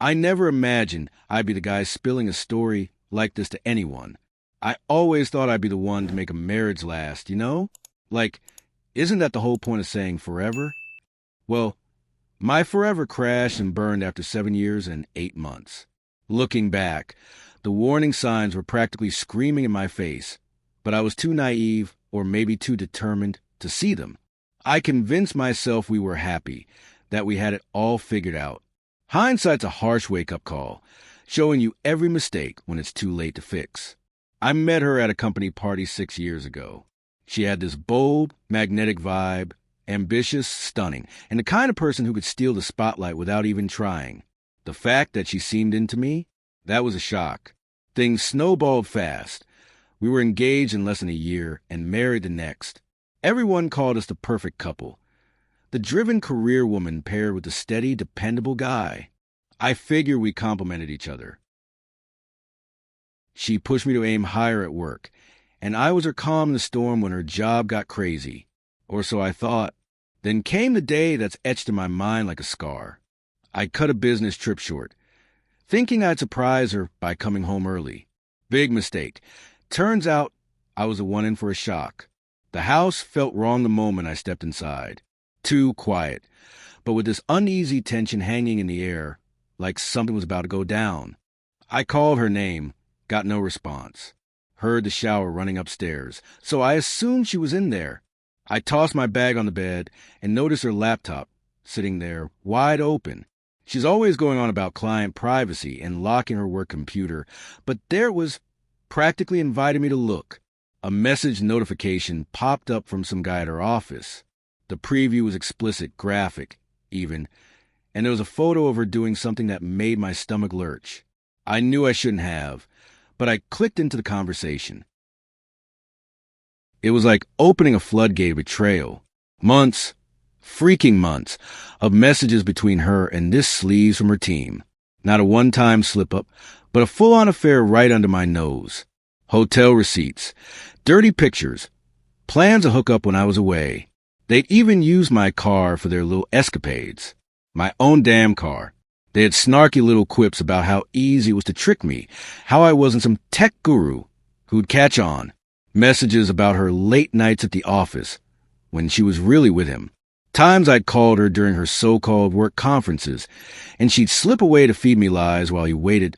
I never imagined I'd be the guy spilling a story like this to anyone. I always thought I'd be the one to make a marriage last, you know? Like, isn't that the whole point of saying forever? Well, my forever crashed and burned after 7 years and 8 months. Looking back, the warning signs were practically screaming in my face, but I was too naive, or maybe too determined, to see them. I convinced myself we were happy, that we had it all figured out. Hindsight's a harsh wake-up call, showing you every mistake when it's too late to fix. I met her at a company party 6 years ago. She had this bold, magnetic vibe, ambitious, stunning, and the kind of person who could steal the spotlight without even trying. The fact that she seemed into me, that was a shock. Things snowballed fast. We were engaged in less than a year and married the next. Everyone called us the perfect couple. The driven career woman paired with the steady, dependable guy. I figured we complemented each other. She pushed me to aim higher at work, and I was her calm in the storm when her job got crazy. Or so I thought. Then came the day that's etched in my mind like a scar. I cut a business trip short, thinking I'd surprise her by coming home early. Big mistake. Turns out I was the one in for a shock. The house felt wrong the moment I stepped inside. Too quiet, but with this uneasy tension hanging in the air, like something was about to go down. I called her name, got no response. Heard the shower running upstairs, so I assumed she was in there. I tossed my bag on the bed and noticed her laptop sitting there, wide open. She's always going on about client privacy and locking her work computer, but there it was, practically inviting me to look. A message notification popped up from some guy at her office. The preview was explicit, graphic, even, and there was a photo of her doing something that made my stomach lurch. I knew I shouldn't have, but I clicked into the conversation. It was like opening a floodgate of betrayal. Months, freaking months, of messages between her and this sleaze from her team. Not a one-time slip-up, but a full-on affair right under my nose. Hotel receipts, dirty pictures, plans to hook up when I was away. They'd even used my car for their little escapades. My own damn car. They had snarky little quips about how easy it was to trick me, how I wasn't some tech guru who'd catch on. Messages about her late nights at the office, when she was really with him. Times I'd called her during her so-called work conferences, and she'd slip away to feed me lies while he waited,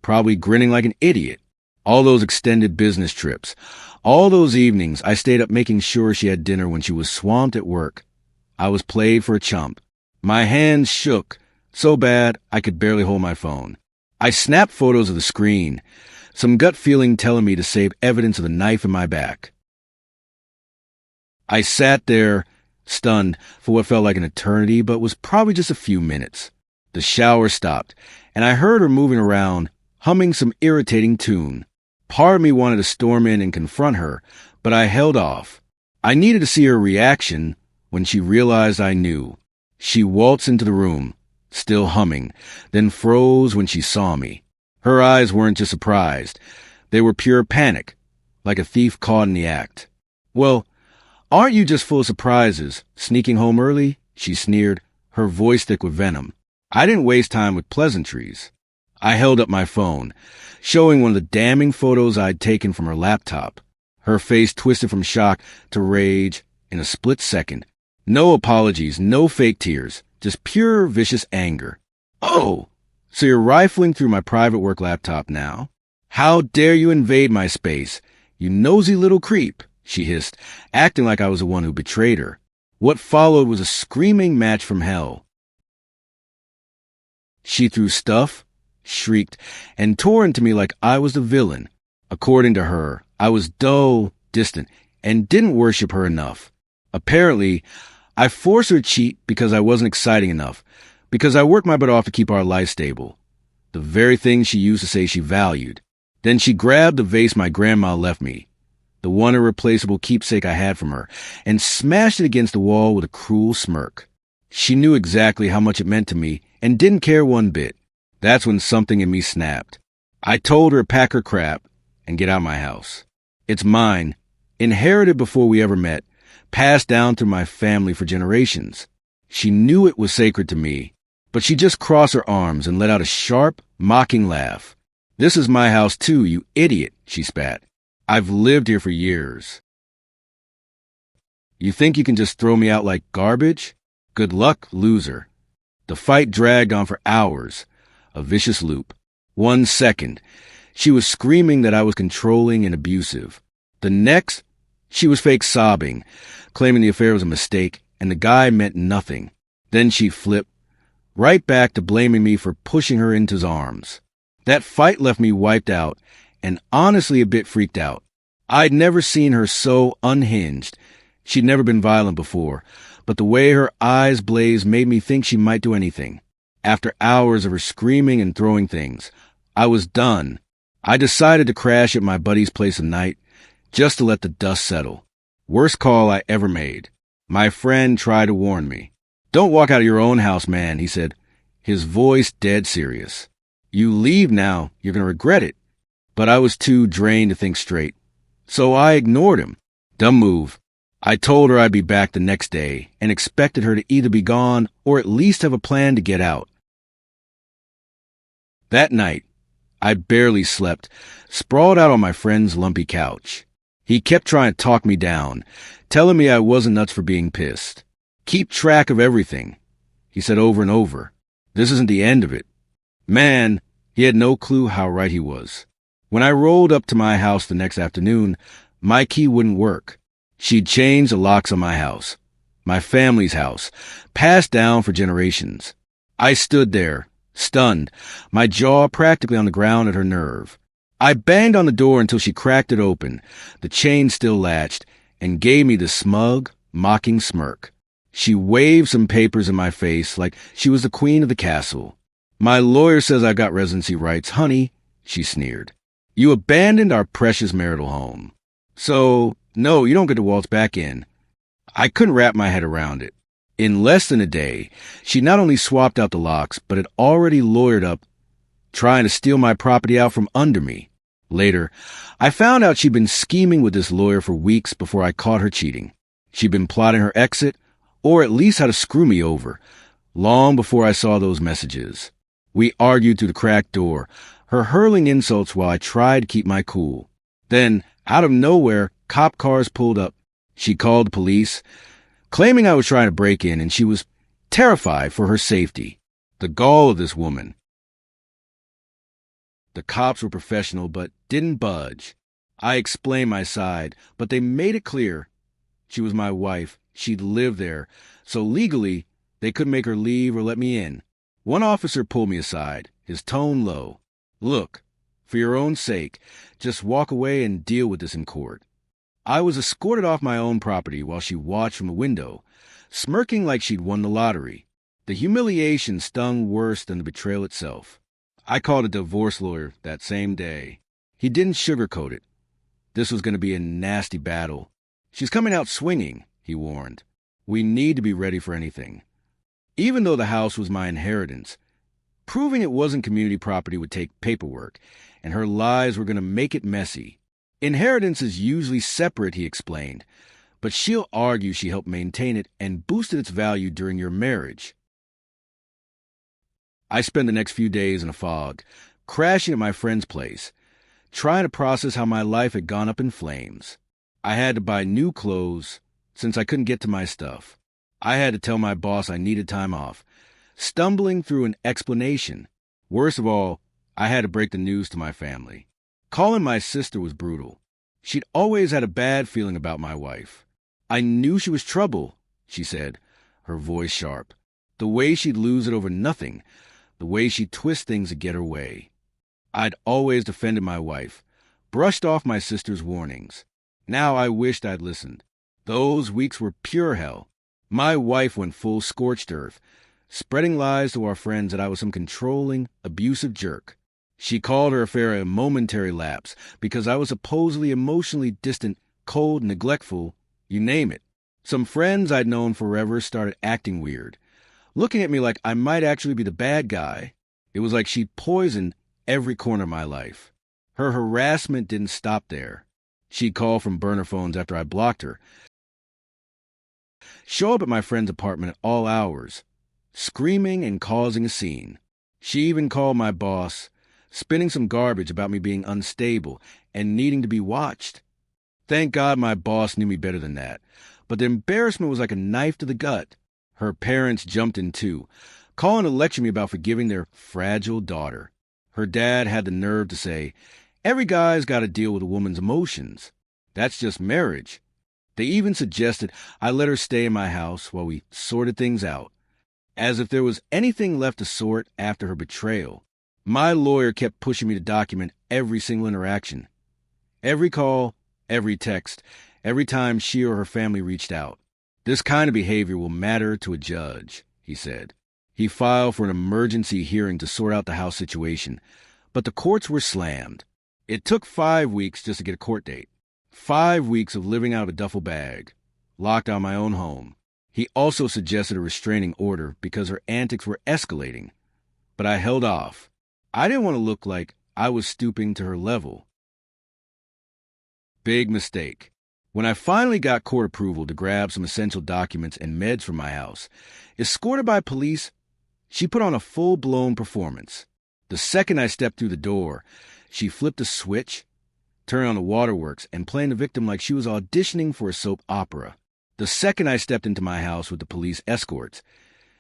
probably grinning like an idiot. All those extended business trips, all those evenings I stayed up making sure she had dinner when she was swamped at work. I was played for a chump. My hands shook so bad I could barely hold my phone. I snapped photos of the screen, some gut feeling telling me to save evidence of the knife in my back. I sat there, stunned, for what felt like an eternity, but was probably just a few minutes. The shower stopped, and I heard her moving around, humming some irritating tune. Part of me wanted to storm in and confront her, but I held off. I needed to see her reaction when she realized I knew. She waltzed into the room, still humming, then froze when she saw me. Her eyes weren't just surprised. They were pure panic, like a thief caught in the act. "Well, aren't you just full of surprises, sneaking home early?" she sneered, her voice thick with venom. I didn't waste time with pleasantries. I held up my phone, showing one of the damning photos I'd taken from her laptop. Her face twisted from shock to rage in a split second. No apologies, no fake tears, just pure vicious anger. "Oh, so you're rifling through my private work laptop now? How dare you invade my space, you nosy little creep," she hissed, acting like I was the one who betrayed her. What followed was a screaming match from hell. She threw stuff, shrieked, and tore into me like I was the villain. According to her, I was dull, distant, and didn't worship her enough. Apparently, I forced her to cheat because I wasn't exciting enough, because I worked my butt off to keep our life stable. The very thing she used to say she valued. Then she grabbed the vase my grandma left me, the one irreplaceable keepsake I had from her, and smashed it against the wall with a cruel smirk. She knew exactly how much it meant to me and didn't care one bit. That's when something in me snapped. I told her to pack her crap and get out of my house. It's mine, inherited before we ever met, passed down through my family for generations. She knew it was sacred to me, But she just crossed her arms and let out a sharp, mocking laugh. "This is my house too, you idiot," she spat. "I've lived here for years. You think you can just throw me out like garbage? Good luck, loser." The fight dragged on for hours, a vicious loop. 1 second, she was screaming that I was controlling and abusive. The next, she was fake sobbing, claiming the affair was a mistake and the guy meant nothing. Then she flipped right back to blaming me for pushing her into his arms. That fight left me wiped out and honestly a bit freaked out. I'd never seen her so unhinged. She'd never been violent before, but the way her eyes blazed made me think she might do anything. After hours of her screaming and throwing things, I was done. I decided to crash at my buddy's place at night, just to let the dust settle. Worst call I ever made. My friend tried to warn me. "Don't walk out of your own house, man," he said, his voice dead serious. "You leave now, you're going to regret it." But I was too drained to think straight. So I ignored him. Dumb move. I told her I'd be back the next day and expected her to either be gone or at least have a plan to get out. That night, I barely slept, sprawled out on my friend's lumpy couch. He kept trying to talk me down, telling me I wasn't nuts for being pissed. "Keep track of everything," he said over and over. "This isn't the end of it." Man, he had no clue how right he was. When I rolled up to my house the next afternoon, my key wouldn't work. She'd changed the locks on my house, my family's house, passed down for generations. I stood there, stunned, my jaw practically on the ground at her nerve. I banged on the door until she cracked it open, the chain still latched, and gave me the smug, mocking smirk. She waved some papers in my face like she was the queen of the castle. "My lawyer says I've got residency rights, honey," she sneered. "You abandoned our precious marital home. So, no, you don't get to waltz back in." I couldn't wrap my head around it. In less than a day, she not only swapped out the locks, but had already lawyered up, trying to steal my property out from under me. Later, I found out she'd been scheming with this lawyer for weeks before I caught her cheating. She'd been plotting her exit, or at least how to screw me over, long before I saw those messages. We argued through the cracked door, her hurling insults while I tried to keep my cool. Then, out of nowhere, cop cars pulled up. She called the police, claiming I was trying to break in, and she was terrified for her safety. The gall of this woman. The cops were professional, but didn't budge. I explained my side, but they made it clear. She was my wife. She'd lived there, so legally, they couldn't make her leave or let me in. One officer pulled me aside, his tone low. "Look, for your own sake, just walk away and deal with this in court." I was escorted off my own property while she watched from the window, smirking like she'd won the lottery. The humiliation stung worse than the betrayal itself. I called a divorce lawyer that same day. He didn't sugarcoat it. This was going to be a nasty battle. "She's coming out swinging," he warned. "We need to be ready for anything." Even though the house was my inheritance, proving it wasn't community property would take paperwork, and her lies were going to make it messy. "Inheritance is usually separate," he explained, "but she'll argue she helped maintain it and boosted its value during your marriage." I spent the next few days in a fog, crashing at my friend's place, trying to process how my life had gone up in flames. I had to buy new clothes since I couldn't get to my stuff. I had to tell my boss I needed time off, stumbling through an explanation. Worst of all, I had to break the news to my family. Calling my sister was brutal. She'd always had a bad feeling about my wife. "I knew she was trouble," she said, her voice sharp. The way she'd lose it over nothing, the way she'd twist things to get her way. I'd always defended my wife, brushed off my sister's warnings. Now I wished I'd listened. Those weeks were pure hell. My wife went full scorched earth, spreading lies to our friends that I was some controlling, abusive jerk. She called her affair a momentary lapse because I was supposedly emotionally distant, cold, neglectful, you name it. Some friends I'd known forever started acting weird, looking at me like I might actually be the bad guy. It was like she'd poisoned every corner of my life. Her harassment didn't stop there. She'd call from burner phones after I blocked her, show up at my friend's apartment at all hours, screaming and causing a scene. She even called my boss, spinning some garbage about me being unstable and needing to be watched. Thank God my boss knew me better than that, but the embarrassment was like a knife to the gut. Her parents jumped in too, calling to lecture me about forgiving their fragile daughter. Her dad had the nerve to say, "Every guy's got to deal with a woman's emotions. That's just marriage." They even suggested I let her stay in my house while we sorted things out, as if there was anything left to sort after her betrayal. My lawyer kept pushing me to document every single interaction. Every call, every text, every time she or her family reached out. "This kind of behavior will matter to a judge," he said. He filed for an emergency hearing to sort out the house situation, but the courts were slammed. It took 5 weeks just to get a court date. 5 weeks of living out of a duffel bag, locked out of my own home. He also suggested a restraining order because her antics were escalating, but I held off. I didn't want to look like I was stooping to her level. Big mistake. When I finally got court approval to grab some essential documents and meds from my house, escorted by police, she put on a full-blown performance. The second I stepped through the door, she flipped a switch, turned on the waterworks, and playing the victim like she was auditioning for a soap opera. The second I stepped into my house with the police escorts,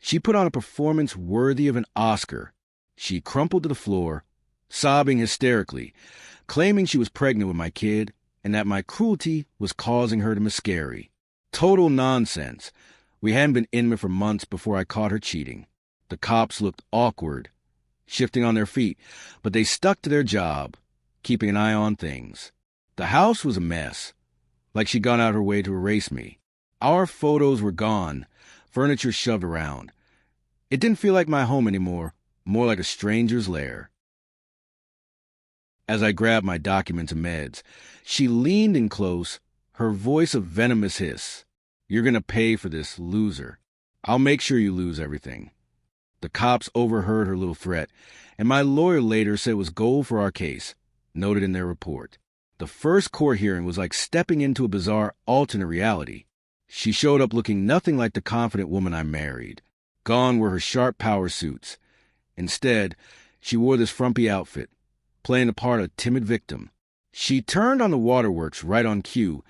she put on a performance worthy of an Oscar. She crumpled to the floor, sobbing hysterically, claiming she was pregnant with my kid and that my cruelty was causing her to miscarry. Total nonsense. We hadn't been intimate for months before I caught her cheating. The cops looked awkward, shifting on their feet, but they stuck to their job, keeping an eye on things. The house was a mess, like she'd gone out her way to erase me. Our photos were gone, furniture shoved around. It didn't feel like my home anymore, more like a stranger's lair. As I grabbed my documents and meds, she leaned in close, her voice a venomous hiss. "You're going to pay for this, loser. I'll make sure you lose everything." The cops overheard her little threat, and my lawyer later said it was gold for our case, noted in their report. The first court hearing was like stepping into a bizarre alternate reality. She showed up looking nothing like the confident woman I married. Gone were her sharp power suits. Instead, she wore this frumpy outfit, playing the part of timid victim. She turned on the waterworks right on cue,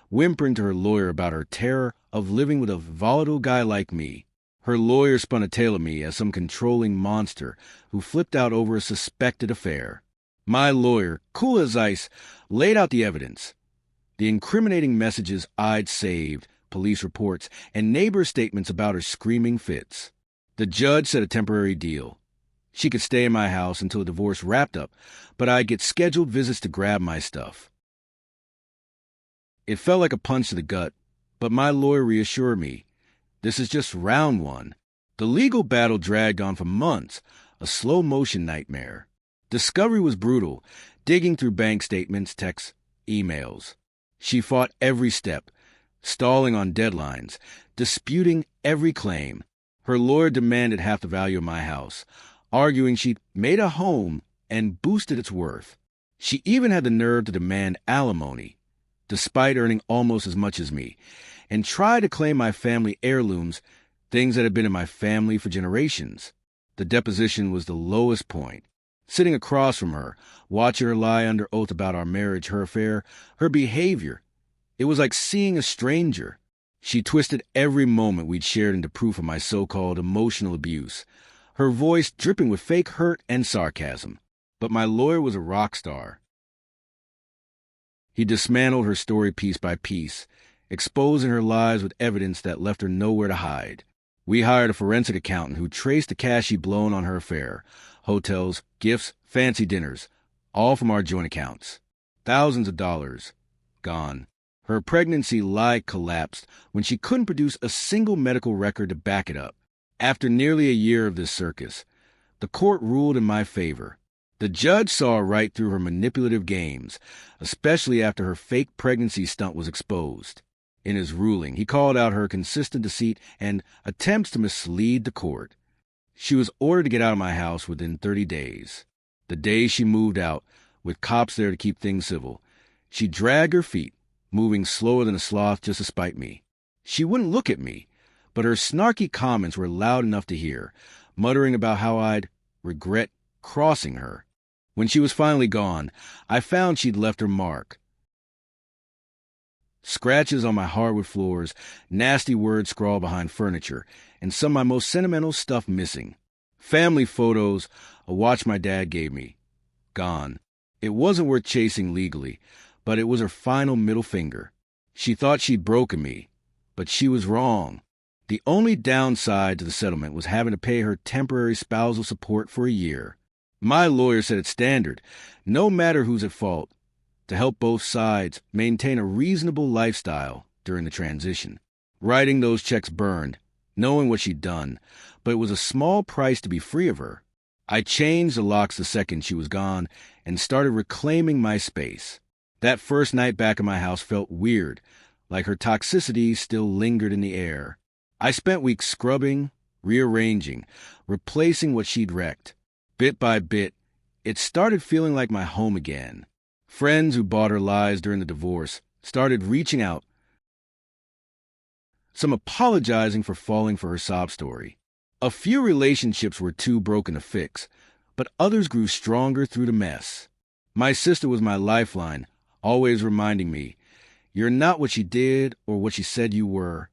whimpering to her lawyer about her terror of living with a volatile guy like me. Her lawyer spun a tale of me as some controlling monster who flipped out over a suspected affair. My lawyer, cool as ice, laid out the evidence. The incriminating messages I'd saved, police reports, and neighbor statements about her screaming fits. The judge set a temporary deal. She could stay in my house until the divorce wrapped up, but I'd get scheduled visits to grab my stuff. It felt like a punch to the gut, but my lawyer reassured me. This is just round one. The legal battle dragged on for months, a slow-motion nightmare. Discovery was brutal, digging through bank statements, texts, emails. She fought every step, stalling on deadlines, disputing every claim. Her lawyer demanded half the value of my house, arguing she'd made a home and boosted its worth. She even had the nerve to demand alimony, despite earning almost as much as me, and tried to claim my family heirlooms, things that had been in my family for generations. The deposition was the lowest point. Sitting across from her, watching her lie under oath about our marriage, her affair, her behavior, it was like seeing a stranger. She twisted every moment we'd shared into proof of my so-called emotional abuse, her voice dripping with fake hurt and sarcasm. But my lawyer was a rock star. He dismantled her story piece by piece, exposing her lies with evidence that left her nowhere to hide. We hired a forensic accountant who traced the cash she'd blown on her affair, hotels, gifts, fancy dinners, all from our joint accounts. Thousands of dollars gone. Her pregnancy lie collapsed when she couldn't produce a single medical record to back it up. After nearly a year of this circus, the court ruled in my favor. The judge saw right through her manipulative games, especially after her fake pregnancy stunt was exposed. In his ruling, he called out her consistent deceit and attempts to mislead the court. She was ordered to get out of my house within 30 days. The day she moved out, with cops there to keep things civil, she dragged her feet, moving slower than a sloth just to spite me. She wouldn't look at me, but her snarky comments were loud enough to hear, muttering about how I'd regret crossing her. When she was finally gone, I found she'd left her mark. Scratches on my hardwood floors, nasty words scrawled behind furniture, and some of my most sentimental stuff missing. Family photos, a watch my dad gave me. Gone. It wasn't worth chasing legally, but it was her final middle finger. She thought she'd broken me, but she was wrong. The only downside to the settlement was having to pay her temporary spousal support for a year. My lawyer said it's standard, no matter who's at fault, to help both sides maintain a reasonable lifestyle during the transition. Writing those checks burned, knowing what she'd done, but it was a small price to be free of her. I changed the locks the second she was gone and started reclaiming my space. That first night back in my house felt weird, like her toxicity still lingered in the air. I spent weeks scrubbing, rearranging, replacing what she'd wrecked. Bit by bit, it started feeling like my home again. Friends who bought her lies during the divorce started reaching out, some apologizing for falling for her sob story. A few relationships were too broken to fix, but others grew stronger through the mess. My sister was my lifeline, always reminding me, "You're not what you did or what you said you were."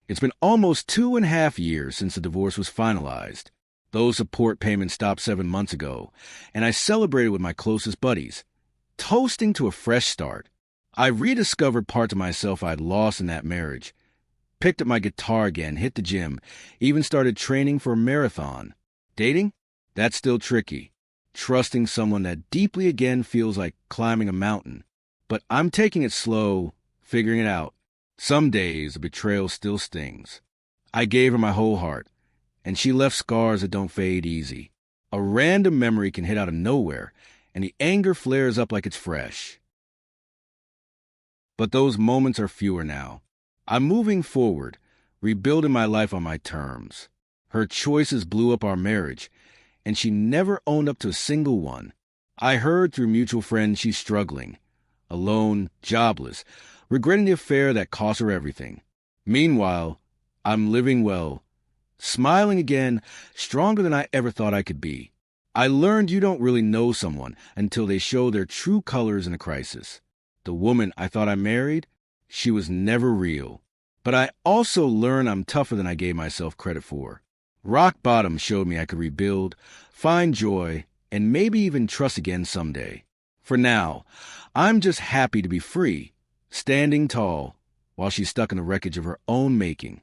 It's been almost 2.5 years since the divorce was finalized. Those support payments stopped 7 months ago, and I celebrated with my closest buddies, toasting to a fresh start. I rediscovered parts of myself I'd lost in that marriage. Picked up my guitar again, hit the gym, even started training for a marathon. Dating? That's still tricky. Trusting someone that deeply again feels like climbing a mountain. But I'm taking it slow, figuring it out. Some days, the betrayal still stings. I gave her my whole heart, and she left scars that don't fade easy. A random memory can hit out of nowhere, and the anger flares up like it's fresh. But those moments are fewer now. I'm moving forward, rebuilding my life on my terms. Her choices blew up our marriage, and she never owned up to a single one. I heard through mutual friends she's struggling, alone, jobless, regretting the affair that cost her everything. Meanwhile, I'm living well, smiling again, stronger than I ever thought I could be. I learned you don't really know someone until they show their true colors in a crisis. The woman I thought I married, she was never real. But I also learned I'm tougher than I gave myself credit for. Rock bottom showed me I could rebuild, find joy, and maybe even trust again someday. For now, I'm just happy to be free, standing tall, while she's stuck in the wreckage of her own making.